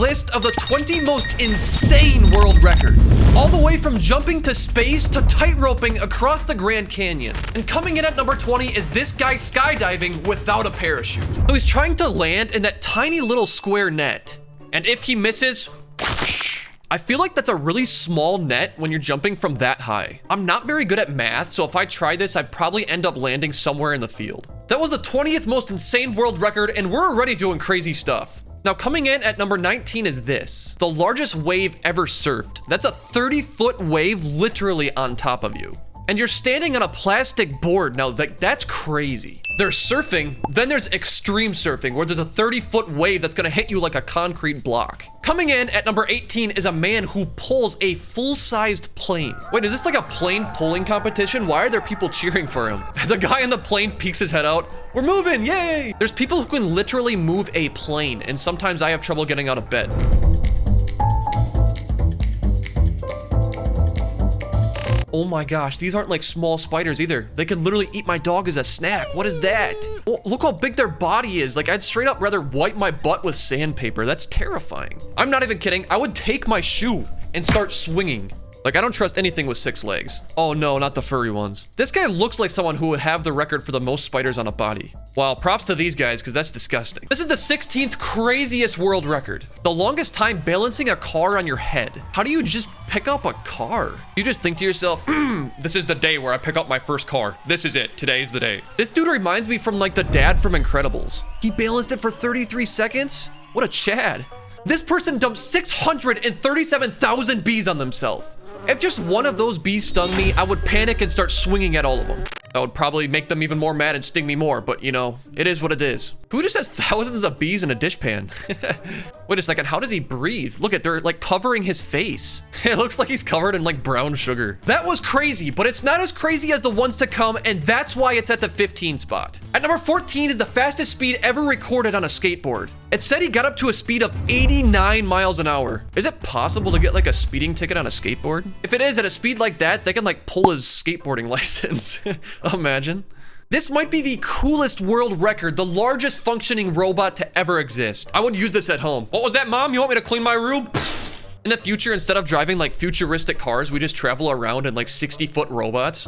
list of the 20 most insane world records. All the way from jumping to space to tightroping across the Grand Canyon. And coming in at number 20 is this guy skydiving without a parachute. So he's trying to land in that tiny little square net. And if he misses, I feel like that's a really small net when you're jumping from that high. I'm not very good at math, so if I try this, I'd probably end up landing somewhere in the field. That was the 20th most insane world record, and we're already doing crazy stuff. Now, coming in at number 19 is this. The largest wave ever surfed. That's a 30-foot wave literally on top of you. And you're standing on a plastic board. Now, that's crazy. There's surfing, then there's extreme surfing, where there's a 30-foot wave that's gonna hit you like a concrete block. Coming in at number 18 is a man who pulls a full-sized plane. Wait, is this like a plane pulling competition? Why are there people cheering for him? The guy in the plane peeks his head out. We're moving, yay! There's people who can literally move a plane, and sometimes I have trouble getting out of bed. Oh my gosh, these aren't like small spiders either. They could literally eat my dog as a snack. What is that? Oh, look how big their body is. Like, I'd straight up rather wipe my butt with sandpaper. That's terrifying. I'm not even kidding. I would take my shoe and start swinging. Like, I don't trust anything with 6 legs. Oh no, not the furry ones. This guy looks like someone who would have the record for the most spiders on a body. Wow, props to these guys, because that's disgusting. This is the 16th craziest world record. The longest time balancing a car on your head. How do you just pick up a car? You just think to yourself, this is the day where I pick up my first car. This is it. Today's the day. This dude reminds me from like the dad from Incredibles. He balanced it for 33 seconds? What a Chad. This person dumped 637,000 bees on themselves. If just one of those bees stung me, I would panic and start swinging at all of them. That would probably make them even more mad and sting me more, but you know, it is what it is. Who just has thousands of bees in a dishpan? Wait a second, how does he breathe? Look at, they're like covering his face. It looks like he's covered in like brown sugar. That was crazy, but it's not as crazy as the ones to come, and that's why it's at the 15 spot. At number 14 is the fastest speed ever recorded on a skateboard. It said he got up to a speed of 89 miles an hour. Is it possible to get like a speeding ticket on a skateboard? If it is at a speed like that, they can like pull his skateboarding license. Imagine. This might be the coolest world record, the largest functioning robot to ever exist. I would use this at home. What was that, Mom? You want me to clean my room? In the future, instead of driving like futuristic cars, we just travel around in like 60-foot robots.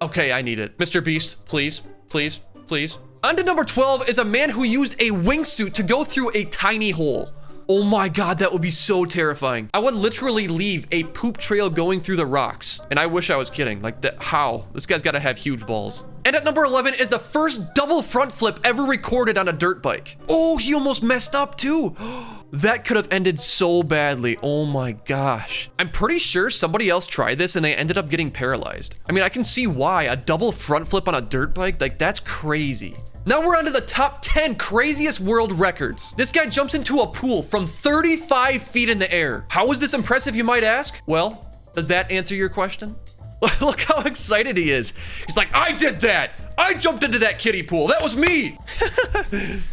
Okay, I need it. Mr. Beast, please, please, please. On to number 12 is a man who used a wingsuit to go through a tiny hole. Oh my God, that would be so terrifying. I would literally leave a poop trail going through the rocks. And I wish I was kidding. Like, how? This guy's gotta have huge balls. And at number 11 is the first double front flip ever recorded on a dirt bike. Oh, he almost messed up too. That could have ended so badly. Oh my gosh. I'm pretty sure somebody else tried this and they ended up getting paralyzed. I mean, I can see why. A double front flip on a dirt bike, like that's crazy. Now we're on to the top 10 craziest world records. This guy jumps into a pool from 35 feet in the air. How is this impressive, you might ask? Well, does that answer your question? Look how excited he is. He's like, I did that. I jumped into that kiddie pool. That was me.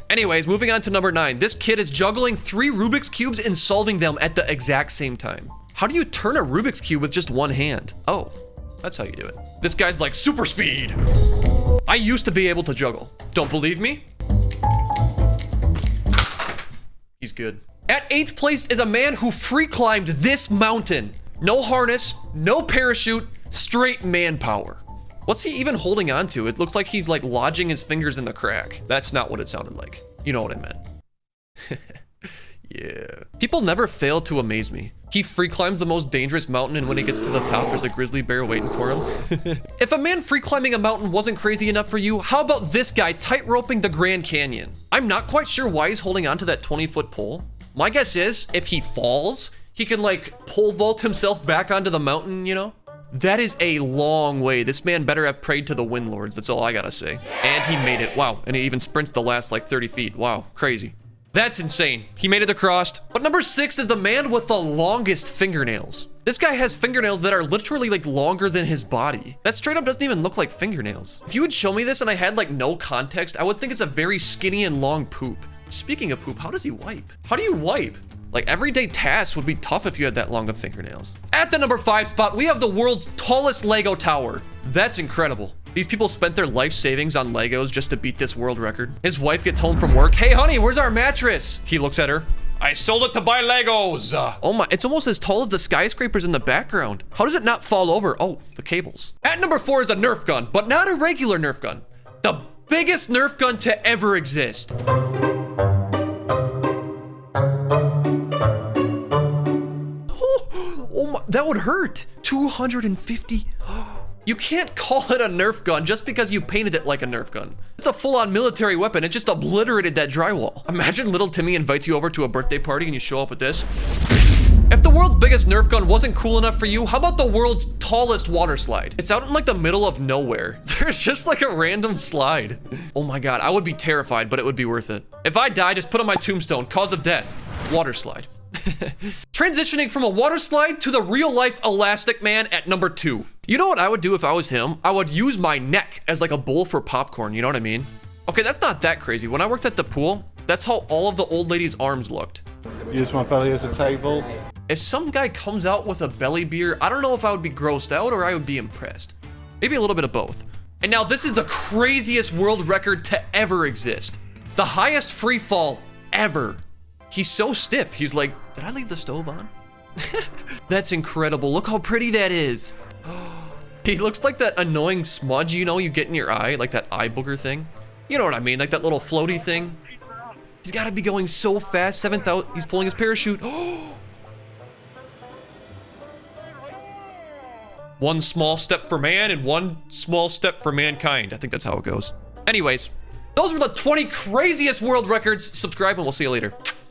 Anyways, moving on to number 9. This kid is juggling 3 Rubik's Cubes and solving them at the exact same time. How do you turn a Rubik's Cube with just one hand? Oh, that's how you do it. This guy's like super speed. I used to be able to juggle. Don't believe me? He's good. At 8th place is a man who free climbed this mountain. No harness, no parachute, straight manpower. What's he even holding on to? It looks like he's like lodging his fingers in the crack. That's not what it sounded like. You know what I meant. Yeah. People never fail to amaze me. He free climbs the most dangerous mountain, and when he gets to the top, there's a grizzly bear waiting for him. If a man free climbing a mountain wasn't crazy enough for you, how about this guy tight roping the Grand Canyon? I'm not quite sure why he's holding on to that 20-foot pole. My guess is if he falls, he can like pole vault himself back onto the mountain, you know? That is a long way. This man better have prayed to the wind lords. That's all I gotta say. And he made it. Wow. And he even sprints the last like 30 feet. Wow. Crazy. That's insane. He made it across. But number 6 is the man with the longest fingernails. This guy has fingernails that are literally like longer than his body. That straight up doesn't even look like fingernails. If you would show me this and I had like no context, I would think it's a very skinny and long poop. Speaking of poop, how does he wipe? How do you wipe? Like, everyday tasks would be tough if you had that long of fingernails. At the number 5 spot, we have the world's tallest Lego tower. That's incredible. These people spent their life savings on Legos just to beat this world record. His wife gets home from work. Hey, honey, where's our mattress? He looks at her. I sold it to buy Legos. Oh my, it's almost as tall as the skyscrapers in the background. How does it not fall over? Oh, the cables. At number 4 is a Nerf gun, but not a regular Nerf gun. The biggest Nerf gun to ever exist. Oh my, that would hurt. 250. You can't call it a Nerf gun just because you painted it like a Nerf gun. It's a full-on military weapon. It just obliterated that drywall. Imagine little Timmy invites you over to a birthday party and you show up with this. If the world's biggest Nerf gun wasn't cool enough for you, how about the world's tallest water slide? It's out in like the middle of nowhere. There's just like a random slide. Oh my God, I would be terrified, but it would be worth it. If I die, just put on my tombstone, cause of death, water slide. Transitioning from a water slide to the real life Elastic Man at number 2. You know what I would do if I was him? I would use my neck as like a bowl for popcorn, you know what I mean? Okay, that's not that crazy. When I worked at the pool, that's how all of the old ladies' arms looked. Use my belly as a table. If some guy comes out with a belly beer, I don't know if I would be grossed out or I would be impressed. Maybe a little bit of both. And now this is the craziest world record to ever exist. The highest free fall ever. He's so stiff. He's like, did I leave the stove on? That's incredible. Look how pretty that is. He looks like that annoying smudge, you know, you get in your eye, like that eye booger thing. You know what I mean, like that little floaty thing. He's got to be going so fast. 7,000. He's pulling his parachute. One small step for man and one small step for mankind. I think that's how it goes. Anyways, those were the 20 craziest world records. Subscribe and we'll see you later.